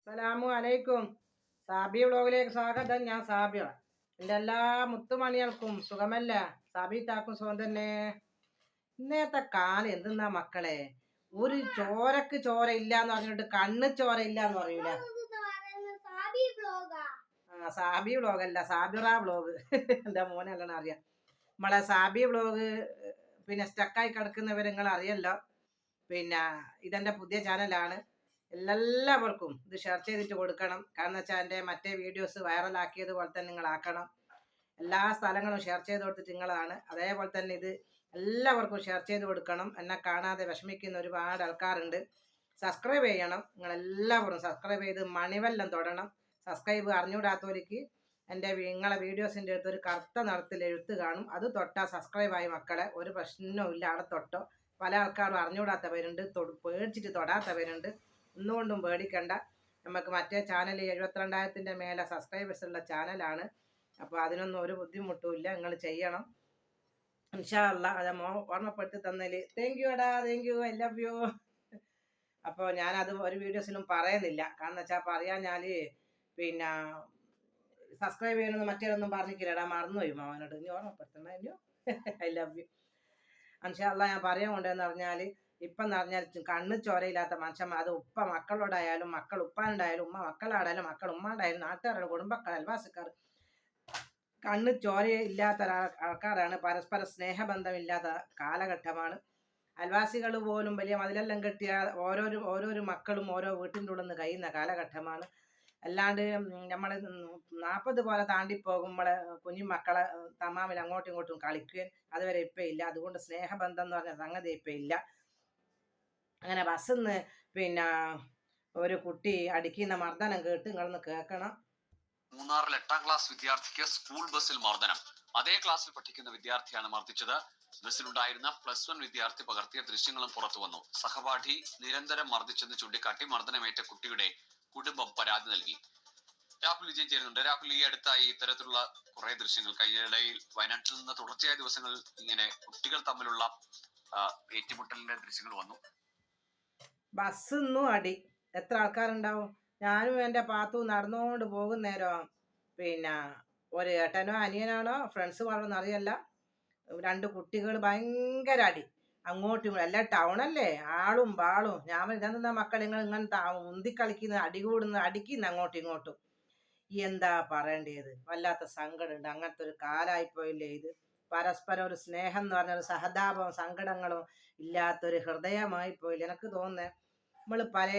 അസ്സലാമു അലൈക്കും. സാബി വ്ളോഗിലേക്ക് സ്വാഗതം. ഞാൻ സാബിയ. എൻ്റെ എല്ലാ മുത്തുമണികൾക്കും സുഖമല്ല? സാബി താക്കും സുഖം തന്നെ. ഇന്നത്തെ കാലം എന്തെന്നാ മക്കളെ, ഒരു ചോരക്ക് ചോര ഇല്ലാന്ന് പറഞ്ഞിട്ട് കണ്ണ് ചോര ഇല്ലാന്ന് പറയൂല. സാബി വ്ളോഗല്ല, സാബിറ വ്ളോഗ്. എൻ്റെ മോനെല്ലാം അറിയാം. നമ്മളെ സാബി വ്ളോഗ് പിന്നെ സ്റ്റക്കായി കിടക്കുന്നവരെ നിങ്ങൾ അറിയല്ലോ. പിന്നെ ഇതെൻ്റെ പുതിയ ചാനലാണ്. എല്ലാവർക്കും ഇത് ഷെയർ ചെയ്തിട്ട് കൊടുക്കണം. കാരണം വെച്ചാൽ എൻ്റെ മറ്റേ വീഡിയോസ് വൈറലാക്കിയത് പോലെ തന്നെ നിങ്ങളാക്കണം. എല്ലാ സ്ഥലങ്ങളും ഷെയർ ചെയ്ത് കൊടുത്തിട്ട് നിങ്ങളാണ്. അതേപോലെ തന്നെ ഇത് എല്ലാവർക്കും ഷെയർ ചെയ്ത് കൊടുക്കണം. എന്നെ കാണാതെ വിഷമിക്കുന്ന ഒരുപാട് ആൾക്കാരുണ്ട്. സബ്സ്ക്രൈബ് ചെയ്യണം. നിങ്ങളെല്ലാവരും സബ്സ്ക്രൈബ് ചെയ്ത് മണിവെല്ലം തൊടണം. സബ്സ്ക്രൈബ് അറിഞ്ഞുകൂടാത്തവർക്ക് എൻ്റെ നിങ്ങളെ വീഡിയോസിൻ്റെ അടുത്ത് ഒരു കറുത്ത നിറത്തിൽ എഴുത്ത് കാണും. അത് തൊട്ടാൽ സബ്സ്ക്രൈബായി മക്കളെ. ഒരു പ്രശ്നവും ഇല്ല. അവിടെ തൊട്ടോ. പല ആൾക്കാരും അറിഞ്ഞുകൂടാത്തവരുണ്ട്, പേടിച്ചിട്ട് തൊടാത്തവരുണ്ട്. ഒന്നുകൊണ്ടും പേടിക്കണ്ട. നമുക്ക് മറ്റേ ചാനൽ 72,000 മേലെ സബ്സ്ക്രൈബേഴ്സ് ഉള്ള ചാനലാണ്. അപ്പോൾ അതിനൊന്നും ഒരു ബുദ്ധിമുട്ടും ഇല്ല. നിങ്ങൾ ചെയ്യണം ഇൻഷാ അല്ലാ. അത് ഓർമ്മപ്പെടുത്തി തന്നതിൽ താങ്ക് യു എടാ, thank you, I love you. അപ്പോൾ ഞാനത് ഒരു വീഡിയോസിലും പറയുന്നില്ല. കാരണം വെച്ചാൽ പറയാഞ്ഞാൽ പിന്നെ സബ്സ്ക്രൈബ് ചെയ്യണമെന്ന് മറ്റേതൊന്നും പറഞ്ഞിട്ടില്ലടാ, മറന്നുപോയി മാവനോട്. ഇനി ഓർമ്മപ്പെടുത്തണം. ഇനി ഐ ലവ് യു. ഇൻഷാ അല്ലാ. ഞാൻ പറയാൻ കൊണ്ടെന്ന് പറഞ്ഞാൽ ഇപ്പം എന്ന് പറഞ്ഞാൽ കണ്ണ് ചോരയില്ലാത്ത മനുഷ്യന്മാർ, അത് ഉപ്പ മക്കളോടായാലും മക്കൾ ഉപ്പാനുണ്ടായാലും ഉമ്മ മക്കളാടായാലും മക്കൾ ഉമ്മാണ്ടായാലും നാട്ടുകാരുടെ കുടുംബക്കാർ അയൽവാസിക്കാർ കണ്ണ് ചോരയില്ലാത്ത ആൾക്കാരാണ്. പരസ്പര സ്നേഹബന്ധമില്ലാത്ത കാലഘട്ടമാണ്. അയൽവാസികൾ പോലും വലിയ മതിലെല്ലാം കെട്ടിയ ഓരോരോ മക്കളും ഓരോ വീട്ടിൻ്റെ ഉള്ളിൽ നിന്ന് കഴിയുന്ന കാലഘട്ടമാണ്. അല്ലാണ്ട് നമ്മൾ 40 പോലെ താണ്ടിപ്പോകുമ്പോൾ കുഞ്ഞു മക്കളെ തമ്മാമിൽ അങ്ങോട്ടും ഇങ്ങോട്ടും കളിക്കുകയും അതുവരെ ഇപ്പം ഇല്ല. അതുകൊണ്ട് സ്നേഹബന്ധം എന്ന് പറഞ്ഞ സംഗതി ഇപ്പം ഇല്ല. അങ്ങനെ ബസ്സിന്ന് പിന്നെ ഒരു കുട്ടി അടിക്കുന്ന മർദ്ദനം കേട്ട് നിങ്ങളൊന്ന് കേൾക്കണം. മൂന്നാറിൽ 8ാം ക്ലാസ് വിദ്യാർത്ഥിക്ക് സ്കൂൾ ബസ്സിൽ മർദ്ദനം. അതേ ക്ലാസ്സിൽ പഠിക്കുന്ന വിദ്യാർത്ഥിയാണ് മർദ്ദിച്ചത്. ബസ്സിലുണ്ടായിരുന്ന +1 വിദ്യാർത്ഥി പകർത്തിയ ദൃശ്യങ്ങളും പുറത്തു വന്നു. സഹപാഠി നിരന്തരം മർദ്ദിച്ചെന്ന് ചൂണ്ടിക്കാട്ടി മർദ്ദനമേറ്റ കുട്ടിയുടെ കുടുംബം പരാതി നൽകി. രാഹുൽ വിജയൻ ചേരുന്നുണ്ട്. രാഹുൽ, ഈ അടുത്തായി ഇത്തരത്തിലുള്ള കുറെ ദൃശ്യങ്ങൾ കഴിഞ്ഞിടയിൽ വയനാട്ടിൽ നിന്ന് തുടർച്ചയായ ദിവസങ്ങളിൽ ഇങ്ങനെ കുട്ടികൾ തമ്മിലുള്ള ഏറ്റുമുട്ടലിന്റെ ദൃശ്യങ്ങൾ വന്നു. ബസ്സിന്നും അടി. എത്ര ആൾക്കാരുണ്ടാവും? ഞാനും എൻ്റെ പാത്തു നടന്നുകൊണ്ട് പോകുന്നേരം പിന്നെ ഒരു ഏട്ടനോ അനിയനാണോ ഫ്രണ്ട്സ് പറഞ്ഞൊന്നും അറിയല്ല, 2 കുട്ടികൾ ഭയങ്കര അടി അങ്ങോട്ടും ഇങ്ങോട്ടും. എല്ലാം ടൗണല്ലേ, ആളും ബാളും. ഞാൻ ഇതെന്താ മക്കൾ നിങ്ങൾ ഇങ്ങനെ ഉന്തിക്കളിക്കുന്ന, അടി കൂടുന്ന, അടിക്കുന്ന അങ്ങോട്ടും ഇങ്ങോട്ടും. എന്താ പറയേണ്ടത്? വല്ലാത്ത സങ്കടമുണ്ട്. അങ്ങനത്തെ ഒരു കാലമായിപ്പോയില്ലേ ഇത്. പരസ്പരം ഒരു സ്നേഹം എന്ന് പറഞ്ഞ ഒരു സഹതാപവും സങ്കടങ്ങളും ഇല്ലാത്തൊരു ഹൃദയമായി പോയില്ല. എനിക്ക് തോന്നുന്നത് നമ്മൾ പല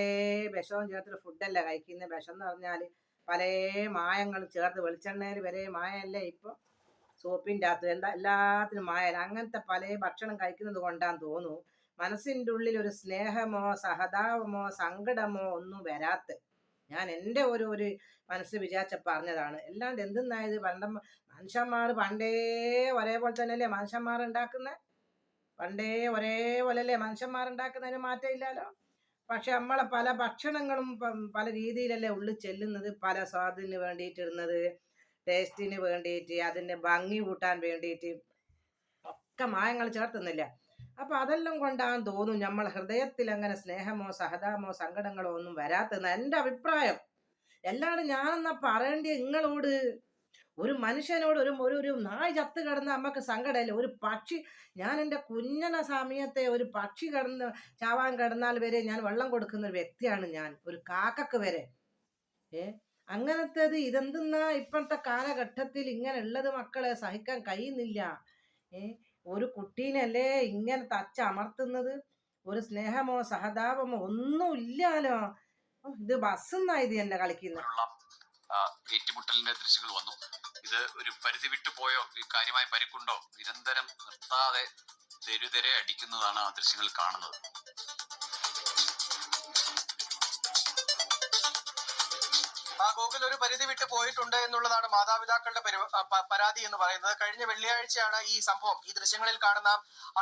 വിഷവും ചേർത്തൊരു ഫുഡല്ല കഴിക്കുന്നത്. വിഷം എന്ന് പറഞ്ഞാൽ പല മായങ്ങളും ചേർത്ത്, വെളിച്ചെണ്ണയിൽ വരെ മായല്ലേ ഇപ്പോൾ, സോപ്പിൻ്റെ അകത്ത് എല്ലാത്തിനും മായല്ല. അങ്ങനത്തെ പല ഭക്ഷണം കഴിക്കുന്നത് കൊണ്ടാന്ന് തോന്നുന്നു മനസ്സിൻ്റെ ഉള്ളിൽ ഒരു സ്നേഹമോ സഹതാപമോ സങ്കടമോ ഒന്നും വരാത്ത. ഞാൻ എൻ്റെ ഒരു മനസ്സ് വിചാരിച്ച പറഞ്ഞതാണ്. അല്ലാണ്ട് എന്തെന്നായത് മനുഷ്യന്മാർ പണ്ടേ ഒരേപോലെ തന്നെയല്ലേ മനുഷ്യന്മാരുണ്ടാക്കുന്നത്? പണ്ടേ ഒരേപോലെയല്ലേ മനുഷ്യന്മാരുണ്ടാക്കുന്നതിന് മാറ്റം ഇല്ലല്ലോ. പക്ഷെ നമ്മളെ പല ഭക്ഷണങ്ങളും പല രീതിയിലല്ലേ ഉള്ളിൽ ചെല്ലുന്നത്. പല സ്വാദിന് വേണ്ടിയിട്ടിരുന്നത്, ടേസ്റ്റിന് വേണ്ടിയിട്ട്, അതിൻ്റെ ഭംഗി കൂട്ടാൻ വേണ്ടിയിട്ട് ഒക്കെ മായങ്ങൾ ചേർത്തുന്നില്ല. അപ്പം അതെല്ലാം കൊണ്ടാന്ന് തോന്നും നമ്മളെ ഹൃദയത്തിൽ അങ്ങനെ സ്നേഹമോ സഹതാപമോ സങ്കടങ്ങളോ ഒന്നും വരാത്തെന്ന് എൻ്റെ അഭിപ്രായം. എല്ലാവരും ഞാനെന്നാ പറയേണ്ടി നിങ്ങളോട്. ഒരു മനുഷ്യനോട് ഒരു നായ് ചത്ത് കിടന്ന അമ്മക്ക് സങ്കടമല്ലേ? ഒരു പക്ഷി, ഞാൻ എൻ്റെ കുഞ്ഞന സമയത്തെ ഒരു പക്ഷി ചാവാൻ കിടന്നാൽ വരെ ഞാൻ വെള്ളം കൊടുക്കുന്ന ഒരു വ്യക്തിയാണ് ഞാൻ, ഒരു കാക്കക്ക് വരെ. അങ്ങനത്തേത് ഇതെന്തെന്നാ ഇപ്പോഴത്തെ കാലഘട്ടത്തിൽ ഇങ്ങനെ ഉള്ളത് മക്കളെ? സഹിക്കാൻ കഴിയുന്നില്ല. ഒരു കുട്ടീനല്ലേ ഇങ്ങനെ തച്ചമർത്തുന്നത്? ഒരു സ്നേഹമോ സഹതാപമോ ഒന്നും ഇല്ലാലോ. ഇത് ബസ്സെന്നായത് എന്നെ കളിക്കുന്നത്. ഏറ്റുമുട്ടലിന്റെ ദൃശ്യങ്ങൾ വന്നു. ഇത് ഒരു പരിധി വിട്ടുപോയോ? കാര്യമായ പരിക്കുണ്ടോ? നിരന്തരം നിർത്താതെ തെരുതെരെ അടിക്കുന്നതാണ് ആ ദൃശ്യങ്ങൾ കാണുന്നത്. ഗൂഗിൾ ഒരു പരിധി വിട്ട് പോയിട്ടുണ്ട് എന്നുള്ളതാണ് മാതാപിതാക്കളുടെ പരാതി എന്ന് പറയുന്നത്. കഴിഞ്ഞ വെള്ളിയാഴ്ചയാണ് ഈ സംഭവം, ഈ ദൃശ്യങ്ങളിൽ കാണുന്ന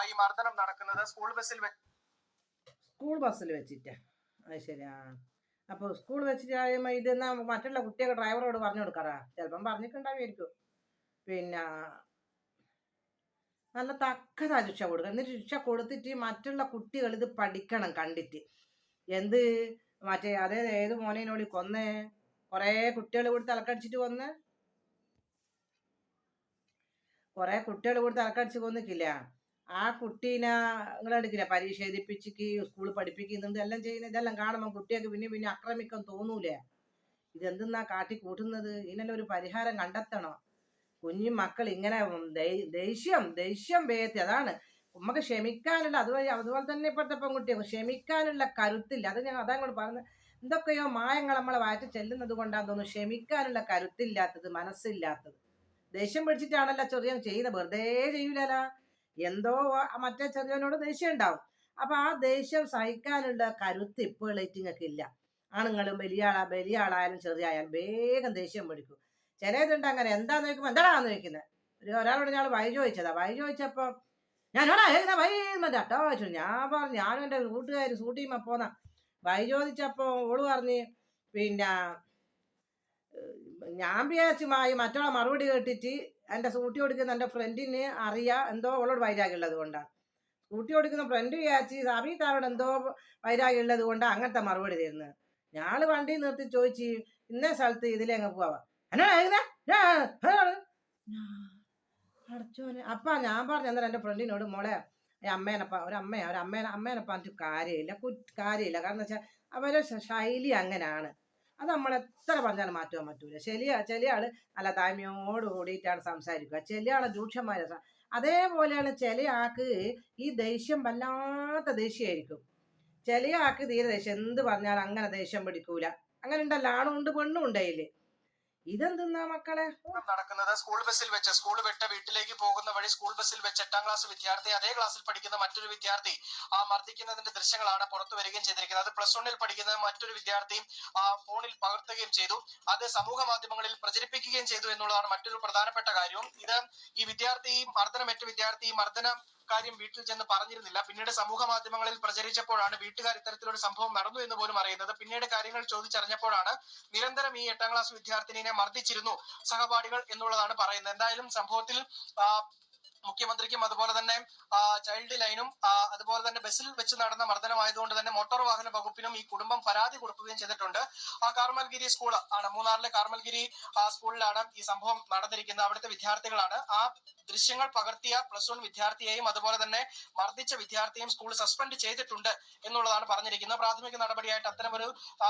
ഈ മർദ്ദനം നടക്കുന്നത്. സ്കൂൾ ബസ്സിൽ വെച്ചിട്ട്. അത് ശരിയാ. അപ്പോൾ സ്കൂൾ വെച്ചിട്ട് കഴിയുമ്പോൾ ഇതെന്നാ മറ്റുള്ള കുട്ടിയൊക്കെ ഡ്രൈവറോട് പറഞ്ഞു കൊടുക്കാറാ? ചിലപ്പം പറഞ്ഞിട്ടുണ്ടാവുമായിരിക്കും. പിന്നെ നല്ല തക്കതാ ശിക്ഷ കൊടുക്കുക. എന്നിട്ട് ശിക്ഷ കൊടുത്തിട്ട് മറ്റുള്ള കുട്ടികൾ ഇത് പഠിക്കണം കണ്ടിട്ട്. എന്ത് മറ്റേ അതേ ഏത് മോനേനോടി കൊന്നേ? കൊറേ കുട്ടികൾ കൂടി തലക്കടിച്ചിട്ട് കൊന്ന്, കൊറേ കുട്ടികൾ കൂടി തലക്കടിച്ച് കൊന്നിക്കില്ല. ആ കുട്ടീനെ നിങ്ങൾ എടുക്കില്ല, പരീക്ഷ എഴുതിപ്പിച്ചിക്ക് സ്കൂളിൽ പഠിപ്പിക്കുന്നുണ്ട് എല്ലാം ചെയ്യുന്നത്. ഇതെല്ലാം കാണുമ്പോൾ കുട്ടികൾക്ക് പിന്നെ പിന്നെ ആക്രമിക്കാൻ തോന്നൂലേ? ഇതെന്തെന്നാ കാട്ടി കൂട്ടുന്നത്? ഇതിനെല്ലാം ഒരു പരിഹാരം കണ്ടെത്തണം. കുഞ്ഞു മക്കൾ ഇങ്ങനെ ദേഷ്യം വേത്തി, അതാണ് നമുക്ക് ക്ഷമിക്കാനുള്ള. അതുപോലെ തന്നെ ഇപ്പോഴത്തെ പെൺകുട്ടികൾ ക്ഷമിക്കാനുള്ള കരുത്തില്ല. അതാ ഇങ്ങോട്ട് പറഞ്ഞത്. എന്തൊക്കെയോ മായങ്ങൾ നമ്മളെ വയറ്റി ചെല്ലുന്നത് കൊണ്ടാന്ന് തോന്നുന്നു ക്ഷമിക്കാനുള്ള കരുത്തില്ലാത്തത്, മനസ്സില്ലാത്തത്. ദേഷ്യം പിടിച്ചിട്ടാണല്ലോ ചെറിയൻ ചെയ്യുന്നത്, വെറുതെ ചെയ്യൂലല്ലോ. എന്തോ മറ്റേ ചെറിയനോട് ദേഷ്യം ഉണ്ടാവും. അപ്പൊ ആ ദേഷ്യം സഹിക്കാനുള്ള കരുത്ത് ഇപ്പോൾ ഇല്ല. ആണുങ്ങളും വലിയ ആളായാലും ചെറിയ ആയാലും വേഗം ദേഷ്യം പിടിക്കും. ചിലതുണ്ട് അങ്ങനെ. എന്താന്ന് ചോദിക്കുമ്പോൾ എന്താണെന്ന് ചോദിക്കുന്നത്. ഒരാളോട് ഞാൻ വഴി ചോദിച്ചതാ. വഴി ചോദിച്ചപ്പോ ഞാനോടാ വഴി കേട്ടോ ചോദിച്ചു. ഞാൻ പറഞ്ഞു ഞാനും എൻ്റെ കൂട്ടുകാർ സൂട്ടിയുമ്പോ പോന്ന വഴി ചോദിച്ചപ്പോ ഓള് പറഞ്ഞ് പിന്നെ ഞാൻ വിചാരിച്ചു മറ്റോളെ മറുപടി കേട്ടിട്ട് എൻ്റെ സ്കൂട്ടി ഓടിക്കുന്ന എൻ്റെ ഫ്രണ്ടിന് അറിയാം എന്തോ ഓളോട് വൈരാഗ്യമുള്ളത് കൊണ്ടാണ്. സ്കൂട്ടി ഓടിക്കുന്ന ഫ്രണ്ട് വിചാരിച്ച് സാബീത്താരോട് എന്തോ വൈരാഗ്യമുള്ളത് കൊണ്ടാണ് അങ്ങനത്തെ മറുപടി തരുന്നത്. ഞാള് വണ്ടി നിർത്തി ചോദിച്ച് ഇന്ന സ്ഥലത്ത് ഇതിലെ അങ്ങ് പോവാ അടച്ചോനെ. അപ്പ ഞാൻ പറഞ്ഞു അന്നേരം എൻ്റെ ഫ്രണ്ടിനോട്, മോളെ ഒരമ്മേനെ പറഞ്ഞിട്ട് കാര്യമില്ല. കാരണം വെച്ചാൽ അവരെ ശൈലി അങ്ങനെയാണ്. അത് നമ്മൾ എത്ര പറഞ്ഞാലും മാറ്റാൻ പറ്റൂല. ചില ആള് നല്ല താഴ്മയോട് കൂടിയിട്ടാണ് സംസാരിക്കുക, ചില ആളെ രൂക്ഷമായ അതേപോലെയാണ് ചില ആൾക്ക് ഈ ദേഷ്യം വല്ലാത്ത ദേഷ്യമായിരിക്കും. ചില ആൾക്ക് തീരെ ദേഷ്യം, എന്ത് പറഞ്ഞാലും അങ്ങനെ ദേഷ്യം പിടിക്കൂല. അങ്ങനെ ഉണ്ടല്ലോ, ആണും ഉണ്ട് പെണ്ണും ഉണ്ടായില്ലേ. ഇതെന്തെന്നാ മക്കളെ നടക്കുന്നത്? സ്കൂൾ ബസ്സിൽ വെച്ച് സ്കൂൾ വിട്ട് വീട്ടിലേക്ക് പോകുന്ന വഴി സ്കൂൾ ബസ്സിൽ വെച്ച് 8ാം ക്ലാസ് വിദ്യാർത്ഥി അതേ ക്ലാസ്സിൽ പഠിക്കുന്ന മറ്റൊരു വിദ്യാർത്ഥി മർദ്ദിക്കുന്നതിന്റെ ദൃശ്യങ്ങളാണ് പുറത്തു വരികയും ചെയ്തിരിക്കുന്നത്. അത് +1 പഠിക്കുന്ന മറ്റൊരു വിദ്യാർത്ഥിയും ഫോണിൽ പകർത്തുകയും ചെയ്തു. അത് സമൂഹ മാധ്യമങ്ങളിൽ പ്രചരിപ്പിക്കുകയും ചെയ്തു എന്നുള്ളതാണ് മറ്റൊരു പ്രധാനപ്പെട്ട കാര്യവും. ഈ വിദ്യാർത്ഥി മർദ്ദന കാര്യം വീട്ടിൽ ചെന്ന് പറഞ്ഞിരുന്നില്ല. പിന്നീട് സമൂഹ മാധ്യമങ്ങളിൽ പ്രചരിച്ചപ്പോഴാണ് വീട്ടുകാർ ഇത്തരത്തിലൊരു സംഭവം നടന്നു എന്ന് പോലും അറിയുന്നത്. പിന്നീട് കാര്യങ്ങൾ ചോദിച്ചറിഞ്ഞപ്പോഴാണ് നിരന്തരം ഈ 8ാം ക്ലാസ് വിദ്യാർത്ഥിനിയെ മർദ്ദിച്ചിരുന്നു സഹപാഠികൾ എന്നുള്ളതാണ് പറയുന്നത്. എന്തായാലും സംഭവത്തിൽ മുഖ്യമന്ത്രിക്കും അതുപോലെ തന്നെ ചൈൽഡ് ലൈനും അതുപോലെ തന്നെ ബസ്സിൽ വെച്ച് നടന്ന മർദ്ദനമായതുകൊണ്ട് തന്നെ മോട്ടോർ വാഹന വകുപ്പിനും ഈ കുടുംബം പരാതി കൊടുക്കുകയും ചെയ്തിട്ടുണ്ട്. കാർമൽഗിരി സ്കൂൾ ആണ്, മൂന്നാറിലെ കാർമൽഗിരി സ്കൂളിലാണ് ഈ സംഭവം നടന്നിരിക്കുന്നത്. അവിടുത്തെ വിദ്യാർത്ഥികളാണ്. ആ ദൃശ്യങ്ങൾ പകർത്തിയ +1 വിദ്യാർത്ഥിയെയും അതുപോലെ തന്നെ മർദ്ദിച്ച വിദ്യാർത്ഥിയെയും സ്കൂൾ സസ്പെൻഡ് ചെയ്തിട്ടുണ്ട് എന്നുള്ളതാണ് പറഞ്ഞിരിക്കുന്നത്. പ്രാഥമിക നടപടിയായിട്ട് അത്തരമൊരു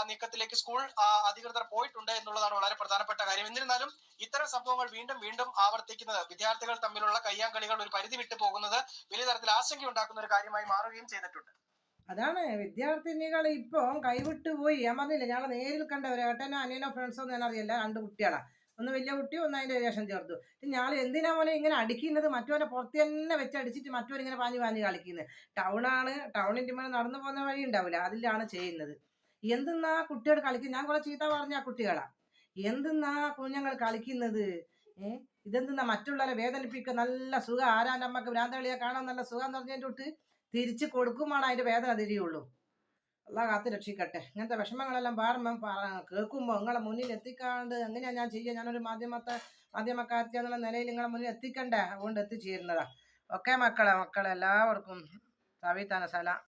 നീക്കത്തിലേക്ക് സ്കൂൾ അധികൃതർ പോയിട്ടുണ്ട് എന്നുള്ളതാണ് വളരെ പ്രധാനപ്പെട്ട കാര്യം. എന്നിരുന്നാലും ഇത്തരം സംഭവങ്ങൾ വീണ്ടും വീണ്ടും ആവർത്തിക്കുന്നത്, വിദ്യാർത്ഥികൾ തമ്മിലുള്ള കയ്യാങ്കളികൾ ഒരു പരിധി വിട്ടു പോകുന്നത് വലിയ തരത്തിൽ ആശങ്കയുണ്ടാക്കുന്ന ഒരു കാര്യമായി മാറുകയും ചെയ്തിട്ടുണ്ട്. അതാണ് വിദ്യാർത്ഥിനികൾ ഇപ്പൊ കൈവിട്ടു പോയി. ഞാൻ പറഞ്ഞില്ല, ഞങ്ങളെ നേരിൽ കണ്ടവരെ ഏട്ടനോ അനിയനോ ഫ്രണ്ട്സോ ഒന്നും ഞാൻ അറിയില്ല. 2 കുട്ടികളാ, ഒന്ന് വലിയ കുട്ടി, ഒന്ന് അതിന്റെ ശേഷം ചേർത്തു. ഞാൻ എന്തിനാ പോലെ ഇങ്ങനെ അടിക്കുന്നത്? മറ്റവരെ പുറത്ത് തന്നെ വെച്ച് അടിച്ചിട്ട് മറ്റവരിങ്ങനെ പാഞ്ഞു കളിക്കുന്നത്. ടൗണിന്റെ മേലെ നടന്നു പോകുന്ന വഴി ഉണ്ടാവില്ല, അതിലാണ് ചെയ്യുന്നത്. എന്തെന്നാ കുട്ടികൾ കളിക്കുന്നത്? ഞാൻ കുറെ ചീത്ത പറഞ്ഞ കുട്ടികളാ. എന്തെന്നാ കുഞ്ഞുങ്ങൾ കളിക്കുന്നത്? ഇതെന്തെന്നാ മറ്റുള്ളവരെ വേദനിപ്പിക്കുക? നല്ല സുഖം. ആരാൻ്റെ അമ്മക്ക് ഭ്രാന്തകളിയെ കാണാൻ നല്ല സുഖം എന്ന് പറഞ്ഞതിൻ്റെ തൊട്ട് തിരിച്ച് കൊടുക്കുമ്പോഴാണ് അതിന്റെ വേദന തിരിയുള്ളൂ. അള്ളാഹ് കാത്ത് രക്ഷിക്കട്ടെ. ഇങ്ങനത്തെ വിഷമങ്ങളെല്ലാം കേൾക്കുമ്പോൾ നിങ്ങളെ മുന്നിൽ എത്തിക്കാണ്ട് എങ്ങനെയാ ഞാൻ ചെയ്യുക? ഞാനൊരു മാധ്യമക്കാരത്തി എന്നുള്ള നിലയിൽ നിങ്ങളെ മുന്നിൽ എത്തിക്കണ്ടേ, അതുകൊണ്ട് എത്തിച്ചേരുന്നതാ. ഓക്കെ മക്കളെ എല്ലാവർക്കും സാബീത്താന സലാം.